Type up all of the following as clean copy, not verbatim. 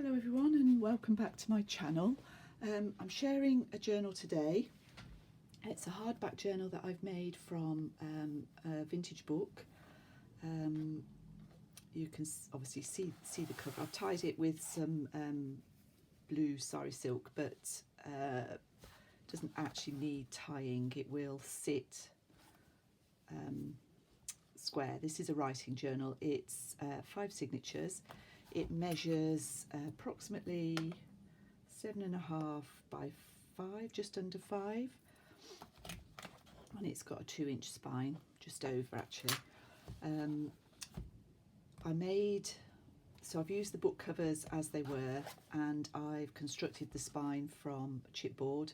Hello everyone and welcome back to my channel. I'm sharing a journal today. It's a hardback journal that I've made from a vintage book. You can obviously see the cover. I've tied it with some blue sari silk, but doesn't actually need tying. It will sit square. This is a writing journal. It's 5 signatures. It measures approximately 7.5 by 5, just under 5, and it's got a 2-inch spine, just over actually. I've used the book covers as they were, and I've constructed the spine from chipboard,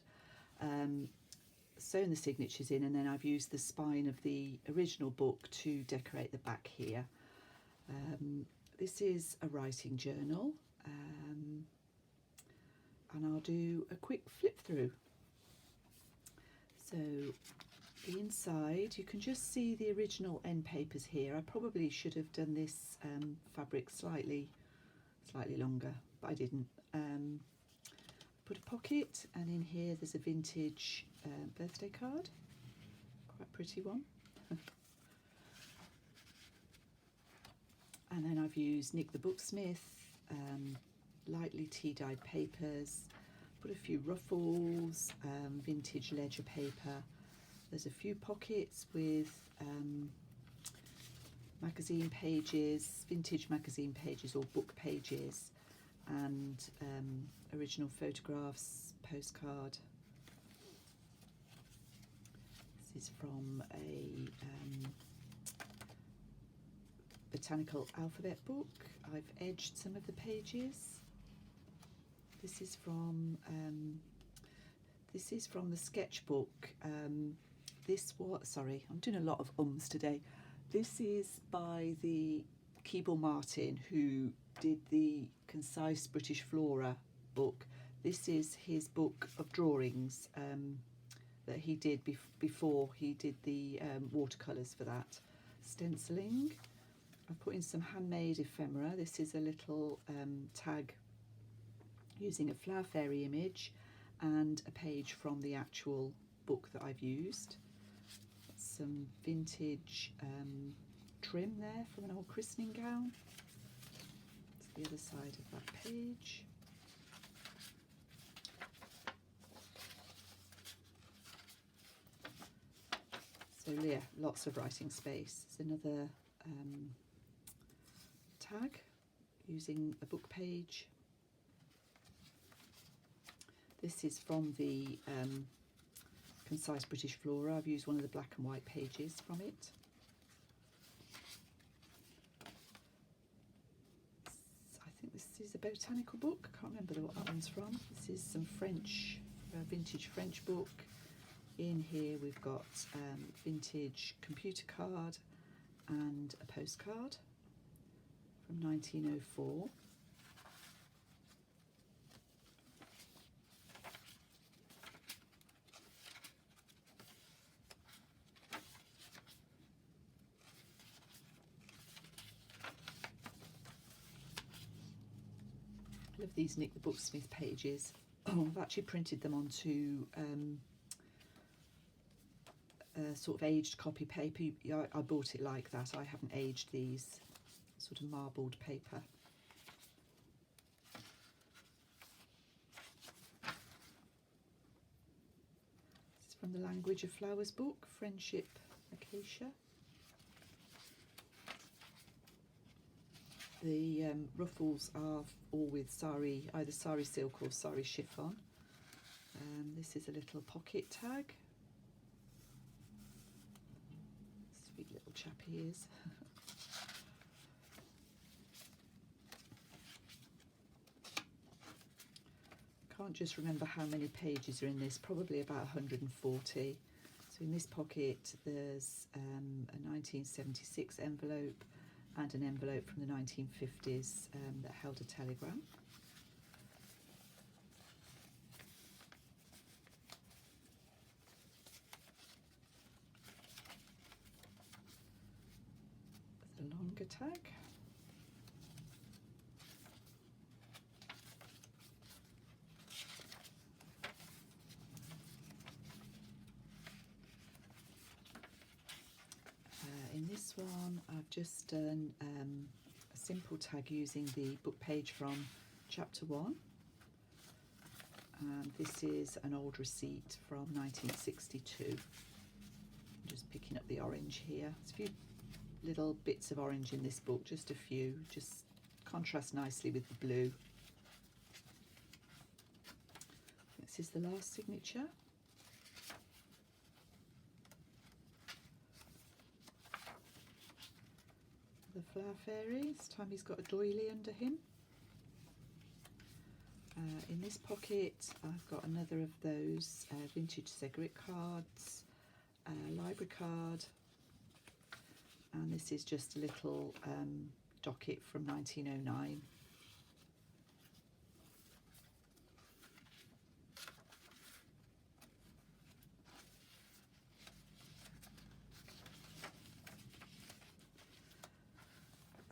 sewn the signatures in, and then I've used the spine of the original book to decorate the back here. This is a writing journal, and I'll do a quick flip through. So the inside, you can just see the original end papers here. I probably should have done this fabric slightly longer, but I didn't. Put a pocket, and in here there's a vintage birthday card, quite a pretty one. And then I've used Nick the Booksmith, lightly tea-dyed papers, put a few ruffles, vintage ledger paper. There's a few pockets with magazine pages, vintage magazine pages or book pages, and original photographs, postcard. This is from a botanical alphabet book. I've edged some of the pages. This is from the sketchbook. Sorry, I'm doing a lot of ums today. This is by the Keeble Martin, who did the Concise British Flora book. This is his book of drawings that he did before he did the watercolours for that. Stenciling. I've put in some handmade ephemera. This is a little tag using a flower fairy image and a page from the actual book that I've used. Some vintage trim there from an old christening gown. It's the other side of that page. So yeah, lots of writing space. It's another tag using a book page. This is from the Concise British Flora. I've used one of the black and white pages from it. I think this is a botanical book. I can't remember what that one's from. This is some French, vintage French book. In here we've got vintage computer card and a postcard from 1904. I love these Nick the Booksmith pages. I've actually printed them onto sort of aged copy paper. I bought it like that. I haven't aged these, sort of marbled paper. This is from the Language of Flowers book, Friendship Acacia. The ruffles are all with sari, either sari silk or sari chiffon. This is a little pocket tag. Sweet little chap he is. Can't just remember how many pages are in this, probably about 140. So in this pocket there's a 1976 envelope and an envelope from the 1950s that held a telegram. The longer tag. just done a simple tag using the book page from chapter 1. And this is an old receipt from 1962. I'm just picking up the orange here. There's a few little bits of orange in this book, just a few, just contrast nicely with the blue. This is the last signature. The Flower Fairy. This time he's got a doily under him. In this pocket I've got another of those vintage cigarette cards, library card, and this is just a little docket from 1909.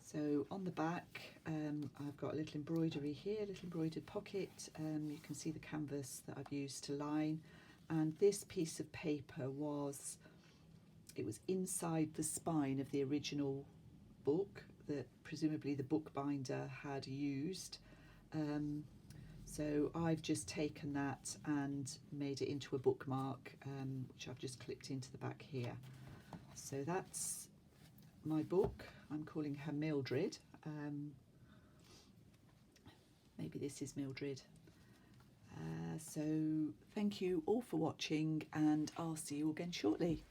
So on the back I've got a little embroidery here, a little embroidered pocket. You can see the canvas that I've used to line, and this piece of paper was inside the spine of the original book that presumably the bookbinder had used. So I've just taken that and made it into a bookmark, which I've just clipped into the back here. So that's my book. I'm calling her Mildred. Maybe this is Mildred. So thank you all for watching, and I'll see you again shortly.